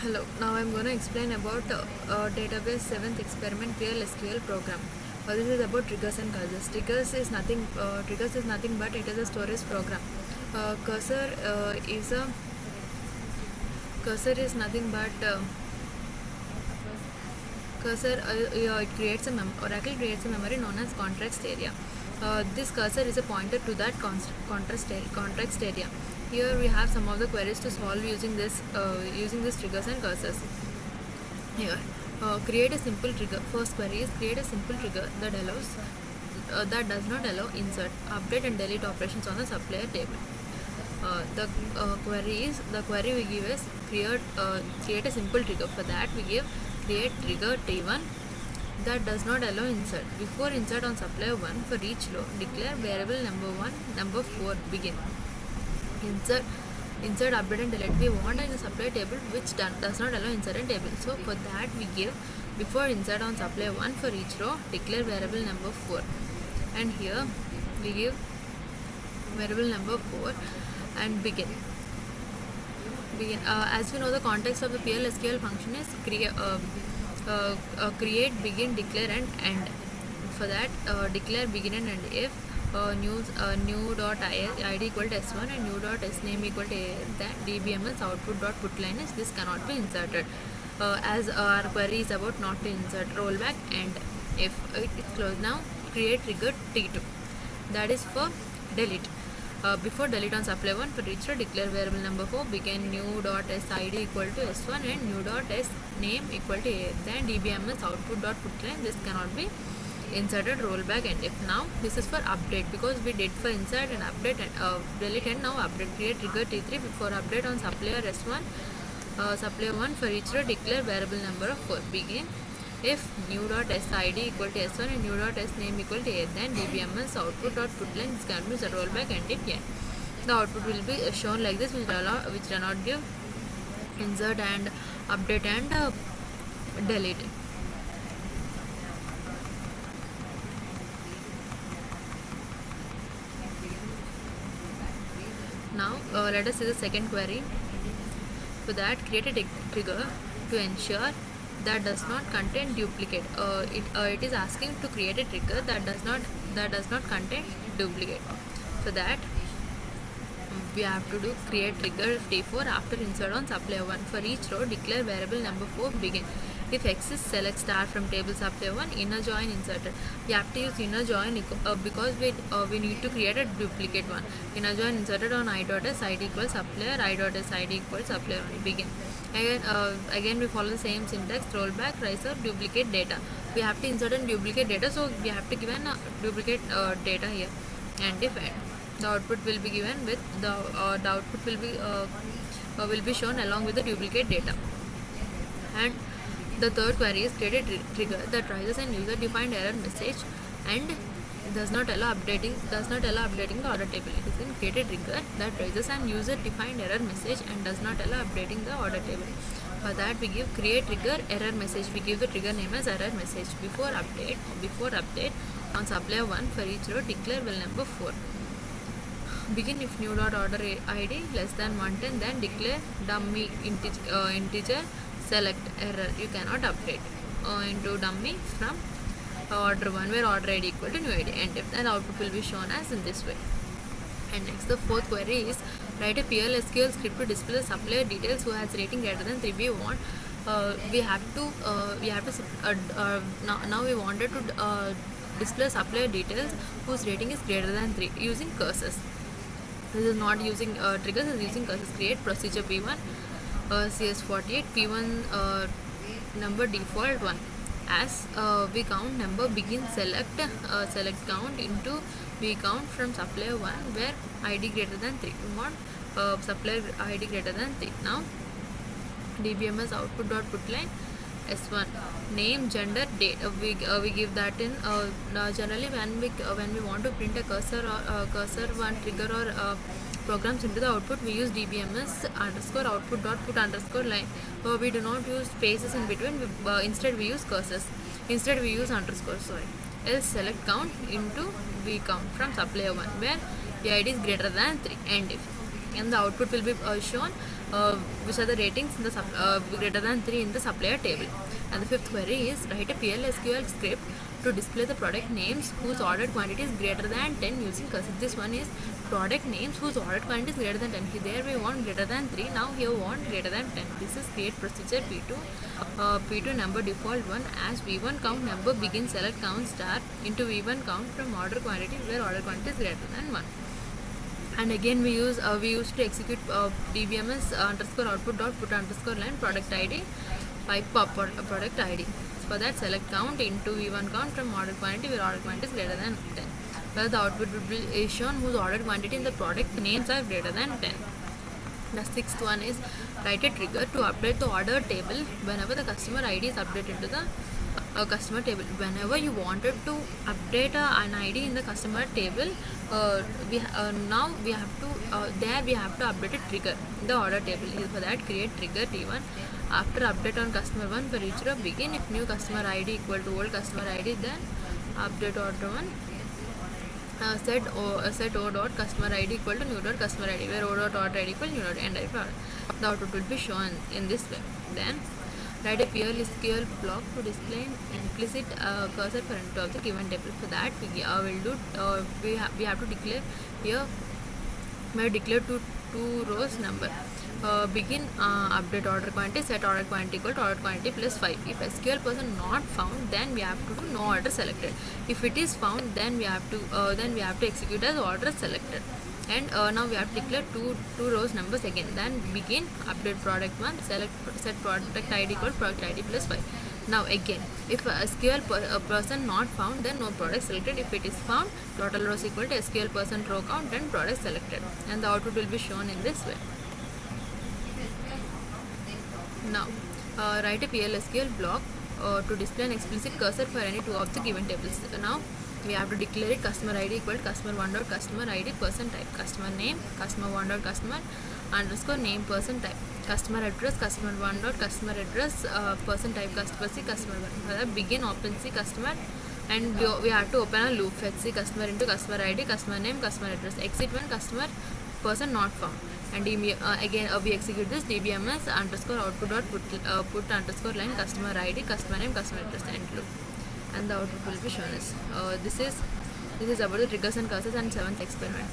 Hello, now I'm going to explain about database 7th experiment real SQL program. This is about triggers and cursors. Triggers is nothing but it is a storage program. Cursor is nothing but it creates Oracle creates a memory known as context area. This cursor is a pointer to that context area. Here we have some of the queries to solve using these triggers and cursors. Here, create a simple trigger. First query is create a simple trigger that does not allow insert, update, and delete operations on the supplier table. The query we give is create a simple trigger. For that we give create trigger T1 that does not allow insert. Before insert on supplier 1 for each row, declare variable number 1, number 4 begin. Insert, update, and delete. We want in the supplier table which does not allow insert in table. So for that we give before insert on supplier 1 for each row, declare variable number 4. And here we give variable number 4 and begin. As we know, the context of the PL SQL function is create, begin, declare, and end. For that, declare begin and end if new dot id equal to s1 and new dot s name equal to a, then dbms output dot put line is this cannot be inserted. As our query is about not to insert, rollback, and if it is closed. Now create trigger T2 that is for delete. Before delete on supply 1 for each row, declare variable number 4 begin new dot s id equal to s1 and new dot s name equal to a, then dbms output dot put line this cannot be inserted, rollback, and if. Now this is for update because we did for insert and update and delete, and now update. Create trigger T3 before update on supplier s1 supplier 1 for each row, declare variable number of 4 begin if new dot s id equal to s1 and new dot s name equal to a, then dbms output dot put line this can be the rollback, and if yeah, the output will be shown like this, which do not give insert and update and delete. Now let us see the second query. For that, create a trigger to ensure that does not contain duplicate. It is asking to create a trigger that does not contain duplicate. For that, we have to do create trigger T4 after insert on supplier 1 for each row, declare variable number 4 begin. If exists, select star from table supplier 1 inner join inserted. We have to use inner join because we need to create a duplicate one. Inner join inserted on I dot s id equals supplier, I dot s id equals supplier 1 begin. Again we follow the same syntax, rollback, rise up, duplicate data. We have to insert in duplicate data, so we have to give an duplicate data here, and if end. The output will be given with the output will be shown along with the duplicate data. And the third query is create a trigger that rises an user defined error message and does not allow updating the order table. It is in create a trigger that rises an user defined error message and does not allow updating the order table. For that we give create trigger error message. We give the trigger name as error message. Before update on supplier 1 for each row, declare will number 4 begin if new dot order id less than 110, then declare dummy integer select error. You cannot update into dummy from order 1 where order id equal to new id, and if then output will be shown as in this way. And next, the fourth query is write a PL SQL script to display the supplier details who has rating greater than 3. We want now we wanted to display supplier details whose rating is greater than 3 using cursors. This is not using triggers, is using cursors. Create procedure P1 CS48 P1 number default 1 as we count number begin select count into we count from supplier 1 where id greater than 3. We want supplier id greater than 3. Now dbms output dot put line s1 name gender date. We give that in generally when we want to print a cursor one trigger or programs into the output, we use dbms underscore output dot put underscore line. We do not use spaces in between. Instead we use cursors. Instead we use underscore. Else select count into we count from supplier 1 where the id is greater than 3, and if, and the output will be shown which are the ratings in the greater than 3 in the supplier table. And the fifth query is write a PL/SQL script to display the product names whose ordered quantity is greater than 10 using cursor. This one is product names whose ordered quantity is greater than 10. There we want greater than 3. Now here we want greater than 10. This is create procedure P2. P2 number default 1 as V1 count number begin select count star into V1 count from order quantity where order quantity is greater than 1. And again we used to execute dbms underscore output dot put underscore line product id pipe product id. For that, select count into v1 count from order quantity where order quantity is greater than 10, where the output will be shown whose order quantity in the product names are greater than 10. The sixth one is write a trigger to update the order table whenever the customer ID is updated to the customer table. Whenever you wanted to update an ID in the customer table, now we have to update a trigger in the order table. For that, create trigger T1 after update on customer 1 for each row begin if new customer ID equal to old customer ID, then update order 1. Set O dot customer ID equal to new dot customer ID where O dot order ID equal to new dot end ID for order. The output will be shown in this way. Then write a PL/SQL block to display an implicit cursor for enter of the given table. For that we have to declare here. We have declared two rows number. Begin update order quantity, set order quantity equal to order quantity plus 5. If SQL person not found, then we have to do no order selected. If it is found, then we have to execute as order selected. And now we have to declare two rows numbers again. Then begin update product 1, set product ID equal to product ID plus 5. Now again, if SQL person not found, then no product selected. If it is found, total rows equal to SQL person row count, then product selected, and the output will be shown in this way. Now write a PL/SQL block to display an explicit cursor for any two of the given tables. Now we have to declare it customer ID equal to customer 1 dot customer ID person type, customer name customer 1 dot customer underscore name person type, customer address customer 1 dot customer address person type customer C customer 1. Begin open C customer, and we have to open a loop fetch C customer into customer ID customer name customer address, exit when customer person not found. And again we execute this dbms underscore output dot put underscore line customer ID customer name customer address end loop, and the output will be shown as this is about the triggers and cursors and 7th experiment.